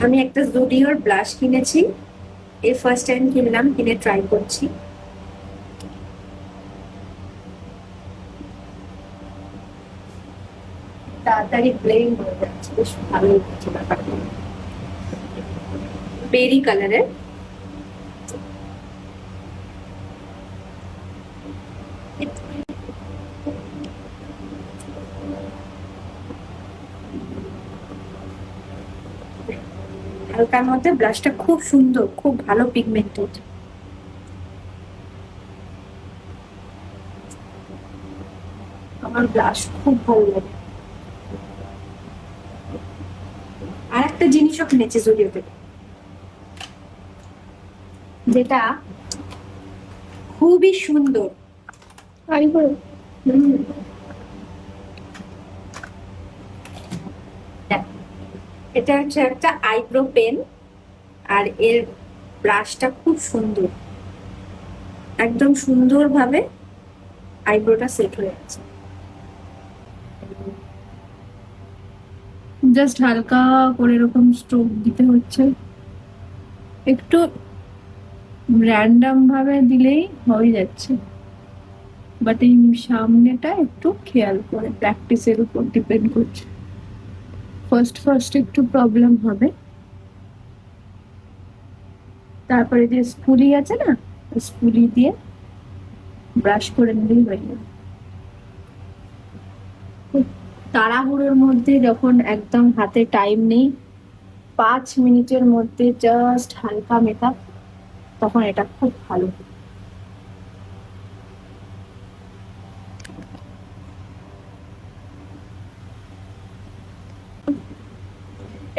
আমি একটা জুডিওর ব্লাশ কিনেছি, এই ফার্স্ট টাইম কিনলাম, কিনে ট্রাই করছি। তাড়াতাড়ি ব্লেন্ড হয়ে যাচ্ছে, বেশ ভালো লাগছে ব্যাপারটা। বেরি কালারের। হালকার মধ্যে ব্লাশটা খুব সুন্দর, খুব ভালো পিগমেন্টেড। আমার ব্লাশ খুব ভালো লাগে। আর একটা জিনিসও কিনেছি জুডিও থেকে, যেটা খুবই সুন্দর। এটা হচ্ছে একটা আইব্রো পেন, আর এর ব্রাশটা খুব সুন্দর, একদম সুন্দর ভাবে আইব্রোটা সেট হয়ে আছে। জাস্ট হালকা করে এরকম স্ট্রোক দিতে হচ্ছে, একটু র্যান্ডম ভাবে দিলেই হয়ে যাচ্ছে, বাট এই সামনেটা একটু খেয়াল করে, প্র্যাকটিসের উপর ডিপেন্ড করছে। ফার্স্ট ফার্স্ট একটু প্রবলেম হবে, তারপরে যে স্পুলি আছে না, স্পুলি দিয়ে ব্রাশ করে নিলেই হয়ে যাবে। তাড়াহুড়োর মধ্যে যখন একদম হাতে টাইম নেই, 5 মিনিটের মধ্যে জাস্ট হালকা মেকআপ, তখন এটা খুব ভালো।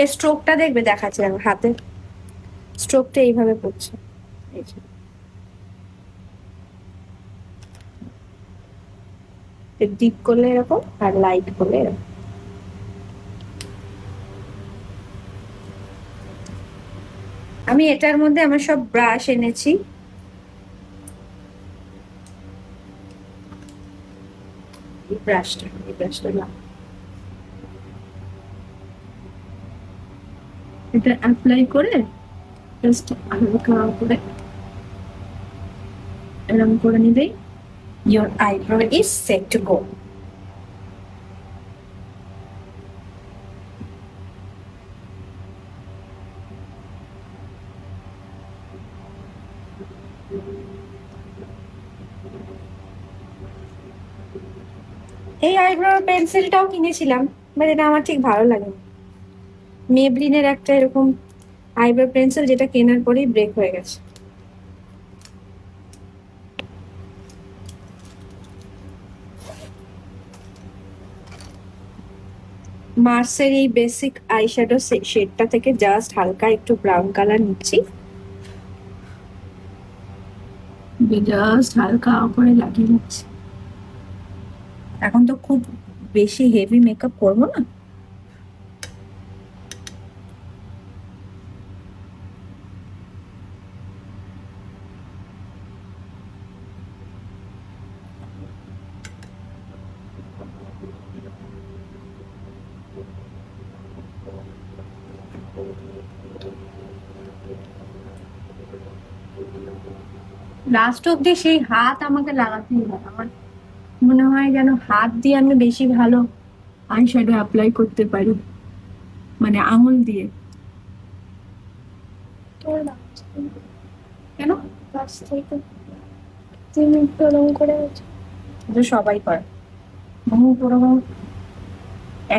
এই স্ট্রোকটা দেখবে দেখাচ্ছে, আমার হাতে স্ট্রোকটা এইভাবে পড়ছে, ডিপ করলে এরকম আর লাইট করলে এরকম। আমি এটার মধ্যে আমার সব ব্রাশ এনেছি। এই ব্রাশটা না, এটা অ্যাপ্লাই করে জাস্ট হালকা করে এরকম করে নিলেই your eyebrow is set to go. এই আইব্রো পেন্সিলটাও কিনেছিলাম, বাট এটা আমার ঠিক ভালো লাগে না। মেবলিনের একটা এরকম আইব্রো পেন্সিল, যেটা কেনার পরেই ব্রেক হয়ে গেছে। মার্সের এই বেসিক আইশ্যাডো শেডটা থেকে জাস্ট হালকা একটু ব্রাউন কালার নিচ্ছি, জাস্ট হালকা করে লাগিয়ে নিচ্ছি। এখন তো খুব বেশি হেভি মেকআপ করবো না। লাস্ট অব্দি সেই হাত আমাকে লাগাতেই হয়, আমার মনে হয় যেন হাত দিয়ে আমি বেশি ভালো আইশ্যাডো অ্যাপ্লাই করতে পারি, মানে আঙুল দিয়ে। কেন? সবাই করে, মুখ ওরকম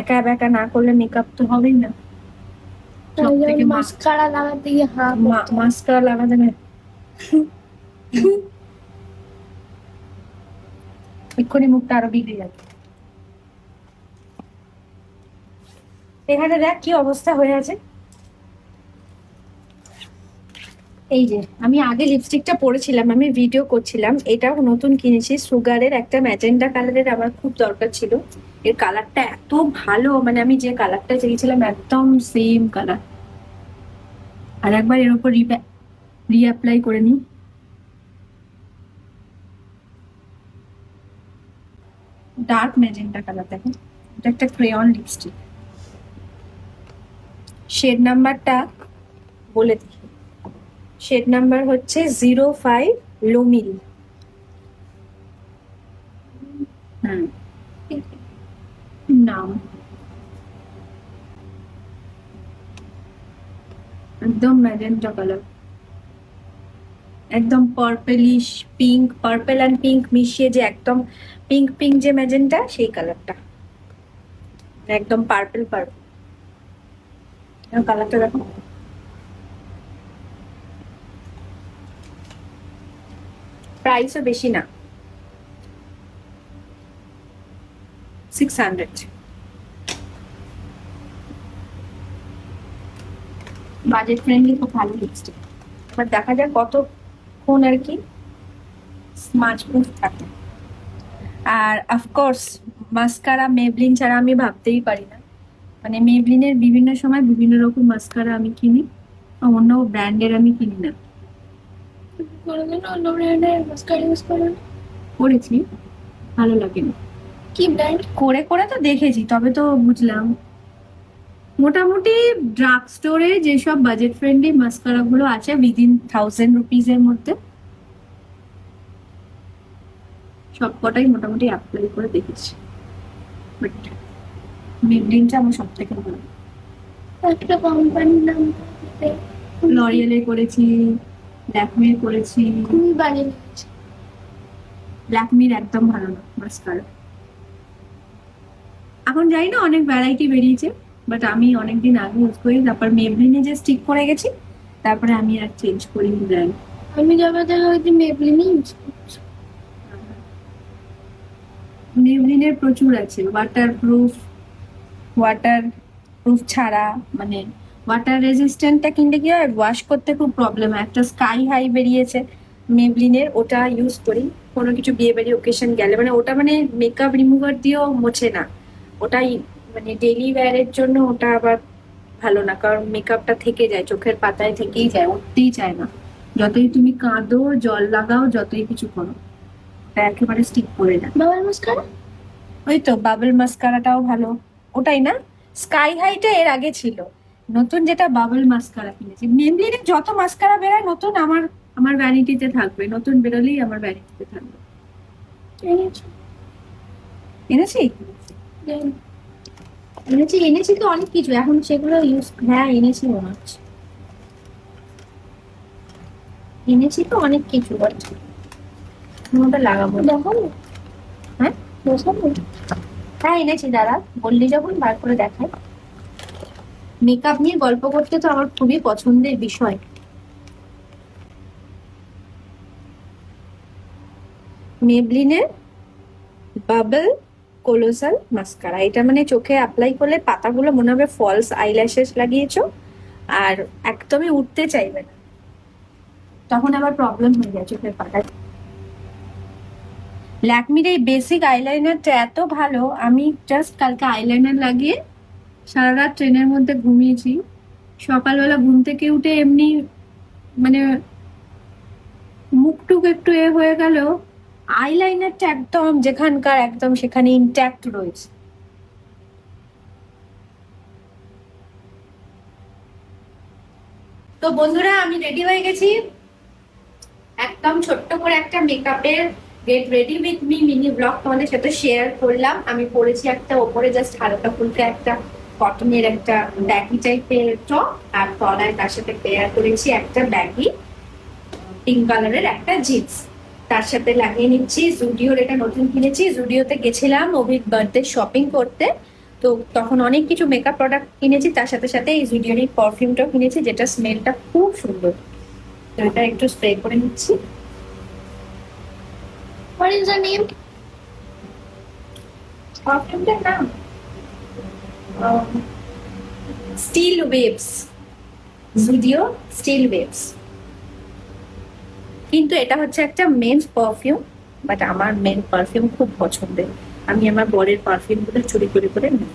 একা বেকা না করলে মেকআপ তো হবেই না। মাস্কারা লাগাতে গিয়ে মাস্কারা লাগাতে না, এক্ষুনি মুখটা আরো বিগড়ে যাবে। এখানে দেখ কি অবস্থা হয়ে আছে। এই যে আমি আগে লিপস্টিকটা পরেছিলাম, আমি ভিডিও করছিলাম, এটাও নতুন কিনেছি, সুগারের একটা ম্যাজেন্ডা কালারের, আমার খুব দরকার ছিল। এর কালারটা এত ভালো, মানে আমি যে কালারটা চেয়েছিলাম একদম সেম কালার। আর একবার এর উপর রিঅ্যাপ্লাই করে নিই। ডার্ক ম্যাজেন্টা কালার, দেখো এটা একটা ক্রেয়ন লিপস্টিক। শেড নাম্বারটা বলে দিই, শেড নাম্বার হচ্ছে 05 লোমিল। নাম একদম ম্যাজেন্টা কালার, একদম purplish pink, purple and pink মিশিয়ে যে একদম পিঙ্ক পিঙ্ক যে ম্যাজেন্টা, সেই কালারটা একদম পার্পেল পার্পেল। কালারটা দেখো, প্রাইসও বেশি না, 600। বাজেট ফ্রেন্ডলি, খুব ভালো লিপস্টিক। এবার দেখা যাক কতক্ষণ আর কি স্মাচ প্রুফ থাকে। আর অফকোর্স মাস্কারা মেবলিন ছাড়া আমি ভাবতেই পারি না। মানে মেবলিনের বিভিন্ন সময় বিভিন্ন রকম মাস্কারা আমি কিনি, অন্য ব্র্যান্ডের আমি কিনি না। কোনোদিন অন্য ব্র্যান্ডের মাস্কারা ইউজ করো না? করেছি, ভালো লাগেনি। কি ব্র্যান্ড? করে করে তো দেখেছি, তবে তো বুঝলাম। মোটামুটি ড্রাগ স্টোরে যেসব বাজেট ফ্রেন্ডলি মাস্কারা গুলো আছে উইদিন 1000 রুপিস এর মধ্যে, সবকটাই মোটামুটি অ্যাপ্লাই করে দেখেছি। বাট মেবলিনটা আমার সব থেকে ভালো। একটা কোম্পানির নাম লরিয়েলের করেছি, ল্যাকমির করেছি। খুবই বাজে লেগেছে। ল্যাকমির একদম ভালো না মাস্কারা। এখন জানি না, অনেক ভ্যারাইটি বেরিয়েছে, বাট আমি অনেকদিন আগে ইউজ করি, তারপর মেবলিনে যে স্টিক করে গেছি, তারপরে আমি আর চেঞ্জ করিনি ব্র্যান্ড। আমি যবে থেকে ওই মেবলিনই ইউজ করছি। মেবলিনের প্রচুর আছে, ওয়াটার প্রুফ ছাড়া, মানে ওয়াটার রেজিস্ট্যান্টটা কিনলে কি হয়, ওয়াশ করতে খুব প্রবলেম হয়। একটা স্কাই হাই বেরিয়েছে মেবলিনের, ওটা ইউজ করি কোনো কিছু বিয়ে বাড়ি ওকেশন গেলে। মানে ওটা মানে মেকআপ রিমুভার দিয়েও মোছে না, ওটাই মানে ডেইলি ওয়্যারের জন্য ওটা আবার ভালো না, কারণ মেকআপটা থেকে যায়, চোখের পাতায় থেকেই যায়, উঠতেই চায় না। যতই তুমি কাঁদো, জল লাগাও, যতই কিছু করো, ওটা একেবারে স্টিক করে যায়। বাবার মাস্কারা? ওই তো বাবল মাস্কারাটাও ভালো, ওটাই না? স্কাই হাইটা এর আগে ছিল, নতুন যেটা বাবল মাস্কারা কিনেছি। মেবলিনের যত মাস্কারা বেরোয় নতুন, আমার ভ্যানিটিতে থাকবে, নতুন বেরোলেই আমার ভ্যানিটিতে থাকবে। এনেছি এনেছি এনেছি তো অনেক কিছু, এখন সেগুলো ইউজ, হ্যাঁ এনেছি মনে হচ্ছে, এনেছি তো অনেক কিছু, বাট ওটা লাগাবো। দেখাবো? হ্যাঁ দেখাবো? হ্যাঁ এনেছি, দাদা বললি যখন বার করে দেখাই। মেকআপ নিয়ে গল্প করতে তো আমার খুবই পছন্দের বিষয়। মেবলিনের বাবল কোলোসাল মাস্কারা, এটা মানে চোখে অ্যাপ্লাই করলে পাতাগুলো মনে হবে ফলস আইল্যাশেস লাগিয়েছো, আর একদমই উঠতে চাইবে না, তখন আবার প্রবলেম হয়ে যায় চোখের পাতায়। ল্যাকমির এই বেসিক আইলাইনারটা এত ভালো, আমি জাস্ট কালকে আইলাইনার লাগিয়ে সারা রাত ট্রেনের মধ্যে ঘুমিয়েছি। সকালবেলা ঘুম থেকে উঠে এমনি মানে মুখটুক একটু এ হয়ে গেল, আইলাইনারটা একদম যেখানকার একদম সেখানে ইনট্যাক্ট রয়েছে। তো বন্ধুরা, আমি রেডি হয়ে গেছি, একদম ছোট্ট করে একটা মেকআপের get ready with me mini blog তোমাদের সাথে শেয়ার করলাম। আমি পরেছি একটা ওপরে জাস্ট হালকা ফুলকা একটা কটনের একটা ব্যাগি টাইপের টপ, আর তলায় তার সাথে পেয়ার করেছি একটা ব্যাগি পিঙ্ক কালারের একটা জিন্স, তার সাথে লাগিয়ে নিচ্ছি জুডিওর, এটা নতুন কিনেছি, জুডিওতে গেছিলাম অভির বার্থডে শপিং করতে, তো তখন অনেক কিছু মেকআপ প্রোডাক্ট কিনেছি, তার সাথে সাথে এই জুডিওর এই পারফিউমটাও কিনেছি, যেটা স্মেলটা খুব সুন্দর। তো এটা একটু স্প্রে করে নিচ্ছি। What is the name? পারফিউমটার নাম steel waves, Zudio steel waves. কিন্তু এটা হচ্ছে একটা মেন্স পারফিউম, বাট আমার মেন পারফিউম খুব পছন্দের, আমি আমার বরের পারফিউম গুলো চুরি করে করে নিই।